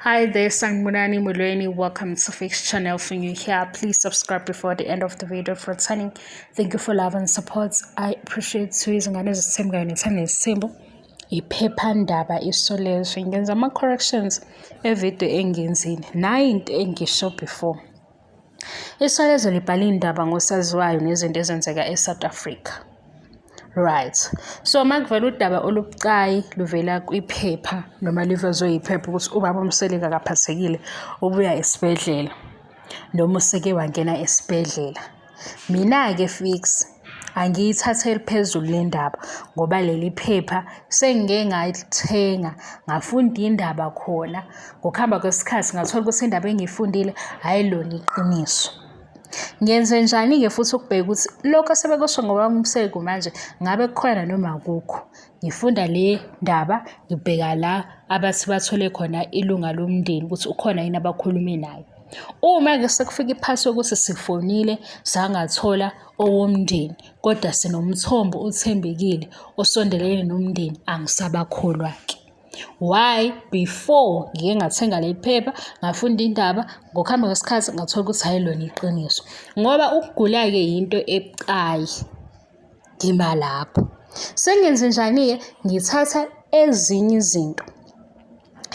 Hi there, Sangbonani Mulweni. Welcome to Fix Channel. For you here, please subscribe before the end of the video for turning. Thank you for love and support. I appreciate Izingane Zesthembu. Iphephandaba isolezwe ngenza ama corrections evideo engenzini nayo into engisho before. Isolezwe libhala indaba ngosaziwayo nezinto ezenzeka eSouth Africa. Right. So makuvela udaba olubucayi luvela kwiphepha noma livezwe iphepha ukuthi ubaba uMseleka akaphathekile ubuya esibedlela noma useke wangena esibedlela. Mina ke Fix angiyithatheli phezulu le ndaba ngoba leli phepha sengike ngalithenga ngafunda indaba khona ngokuhamba kwesikhathi ngathola ukuthi indaba engiyifundile hayi lona iqiniso. Ngenze njani-ke futhi ukubheka ukuthi lokho sebekusho ngoba umseko manje ngabe kukhona noma akukho. Ngifunda le ndaba ngibheka la abathi bathole khona ilunga lomndeni ukuthi ukhona yini abakhulume naye. Uma-ke sekufika iphasi yokuthi sifonile sangathola owomndeni kodwa sinomthombo othembekile osondelene nomndeni angisabakholwa-ke. Why? Before ngike ngathenga leli phepha ngafunda indaba ngokuhamba kwesikhathi ngathola ukuthi hayi lona iqiniso ngoba ukugula-ke yinto ebucayi ngima lapho. Sengenze njani-ke ngithatha ezinye izinto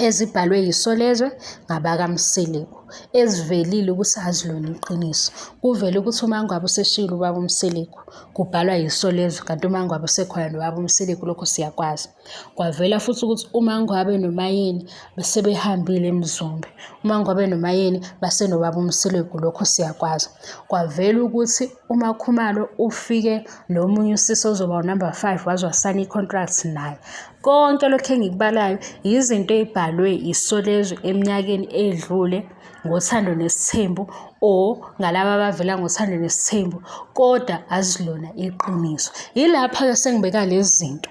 ezibhalwe yisolezwe ngabakaMseleko ezivelile ukuthi azilona iqiniso. Kuvele ukuthi uma ngabe useshilo ubaba uMseleko kubhalwa yisolezwe kanti uma ngabe usekhona nobaba uMseleko lokho siyakwazi. Kwavela futhi ukuthi uma ngabe nomayeni besebehambile eMzumbe, uma ngabe nomayeni basenobaba uMseleko lokho siyakwazi. Kwavela ukuthi uMakhumalo ufike nomunye usisi ozoba number 5 wazwasana icontract naye. Konke lokho engikubalayo izinto ezibhalwe isolezwe eminyakeni edlule ngothando nesithembu o ngalabo abavela ngothando nesithembu kodwa azilona iqiniso. Yilapha-ke sengibeka lezi zinto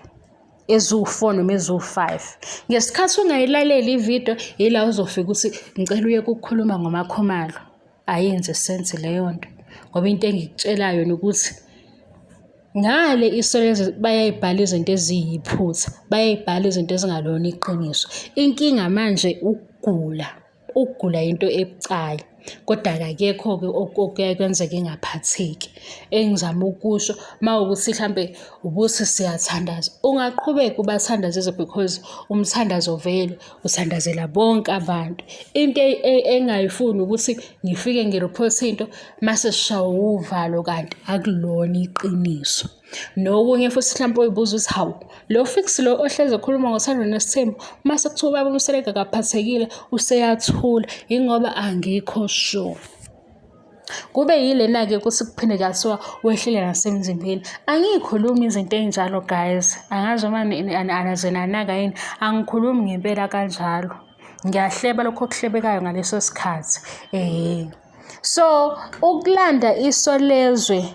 eziwu4 noma eziwu5. Ngesikhathi ungayilaleli ivideo yila uzofika ukuthi ngicela uye ukukhuluma ngoMakhumalo. Ayenze sense leyo nto ngoba into engikutshelayo ukuthi ngale isolezwe bayayibhala izinto eziyiphutha, bayayibhala izinto ezingalona iqiniso. Inkinga manje ukugula into ebucayi kodwa akekho-ke okuyaye kwenzeke engaphatheki. Engizama ukusho mawukuthi mhlambe ubuthi siyathandaza ungaqhubeka ubathandazise because umthandazo vele uthandazela bonke abantu. Into engayifuni ukuthi ngifike ngireport into mase sishawa uvalo kanti akulona iqiniso. Nokunye futhi mhlawumbe uyibuza ukuthi hawu lo Fix lo ohleze ekhuluma ngothando nesithembu mase kuthiwa ubaba uMseleka akaphathekile useyathula ingoba angikho sure. Kube yilena-ke ukuthi kuphinde kathiwa wehlile nasemzimbeni. Angiyikhulumi izinto ey'njalo guys, angazi uma anazenanaka yini, angikhulumi ngempela kanjalo. Ngiyahleba lokho okuhlebekayo ngaleso sikhathi. So ukulanda isolezwe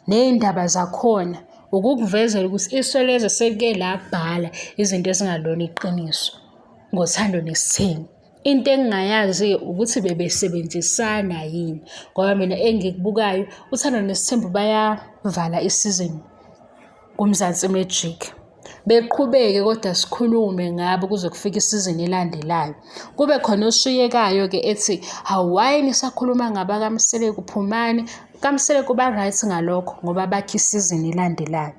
ney'ndaba zakhona ukukuvezela ukuthi isolezwe sekuke labhala izinto ezingalona iqiniso ngothando nesithembu. Into engingayazi ukuthi bebesebenzisana yini ngoba mina engikubukayo uthando nesithembu bayavala isizini kuMzansi Magic. Beqhubeke kodwa sikhulume ngabo kuze kufike isizini elandelayo. Kube khona oshiyekayo-ke ethi hawayi nisakhuluma ngabakaMseleko phumani. kaMseleko kuba right ngalokho ngoba bakhe isizini elandelayo.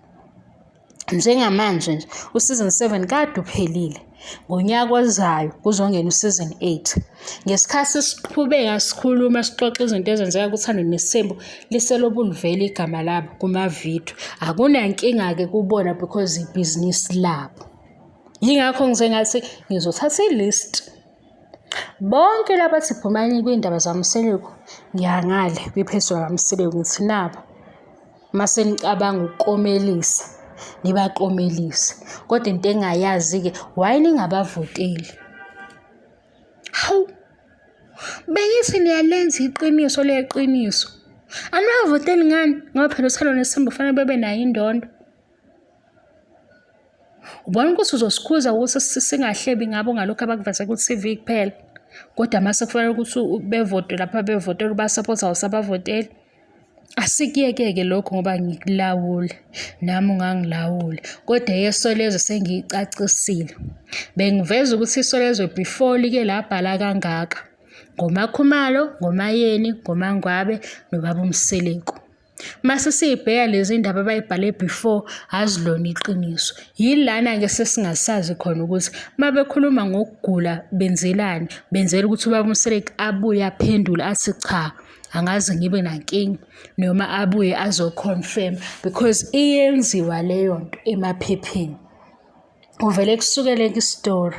Njengamanje nje usizini 7 kade uphelile. Ngonyaka ozayo kuzongena usizini 8. Ngesikhathi siqhubeka sikhuluma sixoxa izinto ezenzeka kuthando nesithembu liselobulivela igama labo kumavideo. Akunankinga-ke kubona because ibhizinisi labo. Yingakho ngize ngathi ngizothatha ilist bonke labathi phumani kwindaba zaMseleko ngiyangale kwipheswa kaMseleko ngithi nabo mase nicabanga ukukomelisa nibaqomelise kodwa into engayazi-ke why ningabavoteli. Hawu bengithi niyalenza iqiniso leqiniso anibavoteli ngani ngoba phela uthando nesithembu kufanele bebe nayo indondo. Ubona ukuthi uzosikhuza ukuthi singahlebi ngabo ngalokho abakuveza ku-TV kuphela kodwa mase kufanele ukuthi bevote lapha bevotela ubasupport awusabavoteli. Asikuyeke-ke lokho ngoba ngikulawule nami ungangilawuli, kodwa yesolezo sengiyicacisile. Bengiveza ukuthi isolezo before like labhala kangaka ngoMakhumalo, ngoMayeni, ngoMangwabe noBaba uMseleko. Mase siyibheka lezi ndaba abayibhale before azilona iqiniso. Yilana-ke sesingasazi khona ukuthi mabekhuluma ngokugula benzelani, benzela ukuthi uBaba uMseleko abuye aphendule athi cha, angaze ngibe nankinga, noma abuye azo-confirm because iyenziwa leyo nto emaphepheni. Uvele kusukele story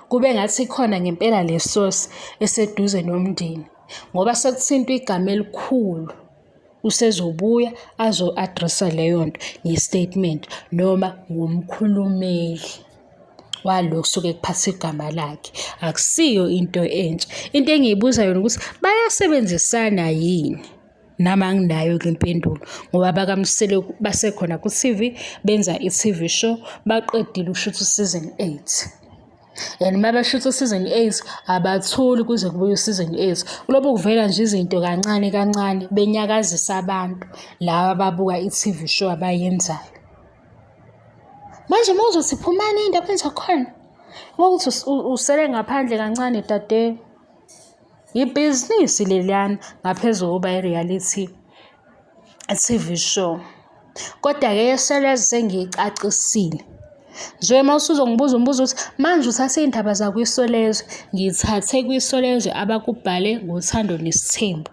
kube ngathi khona ngempela le source eseduze nomndeni, ngoba sekuthintwa igama elikhulu. Usezobuya azo-addressa leyo nto nge-statement noma ngumkhulumeli walokho kusuke kuphatha igama lakhe. Akusiyo into entsha. Into engiyibuza yona ukuthi bayasebenzisana yini? Nami anginayo-ke impendulo ngoba bakaMseleko basekhona ku-TV benza i-TV show, baqedile ukushuthi u-season 8. And uma bashuthi u-season 8 abathuli kuze kubuye u-season 8. Kulobe kuvela nje izinto kancane kancane benyakazisa abantu laba ababuka i-TV show abayenzayo. Manje uma uzothi phumani ey'ndabeni zakhona, ukuthi usele ngaphandle kancane dade. Ibhizinisi leliyana ngaphezu kokuba i-reality TV show. Kodwa-ke yesolezo sengiyicacisile. Nje uma usuzongibuza umbuzo ukuthi manje uthathe iy'ndaba zakwisolezo, ngithathe kwisolezo abakubhale ngoThando Nesthembu.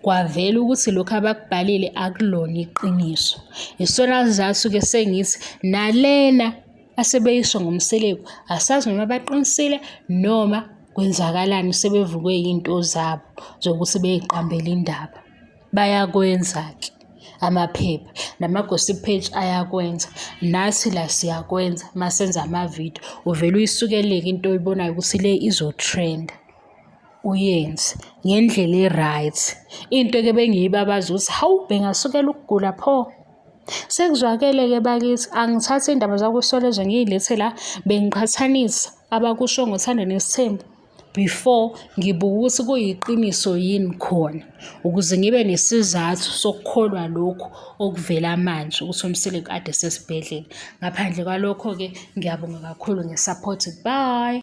Kwavela ukuthi lokhu abakubhalile akulona iqiniso. Isona sizathu-ke sengithi nalena asebeyisho ngoMseleko asazi noma baqinisile noma kwenzakalani, sebevukwe yinto zabo zokuthi beyiqambele indaba. Bayakwenza-ke amaphepha nama-gossip page ayakwenza, nathi la siyakwenza masenza amavidiyo. Uvele uyisukele-ke into oyibonayo ukuthi le izotrenda, uyenze ngendlela e-right. Into-ke bengiyibabaza ukuthi hawu bengasukela ukugula pho. Sekuzwakele-ke bakithi, angithathe iy'ndaba zakwisolezo ngiyilethe la, bengiqhathanisa abakusho ngoThando Nesthembu before ngibuka ukuthi kuyiqiniso yini khona, ukuze ngibe nesizathu sokukholwa lokhu okuvela manje ukuthi uMseleko ade sesibhedlela. Ngaphandle kwalokho-ke ngiyabonga kakhulu nge-support. Bye.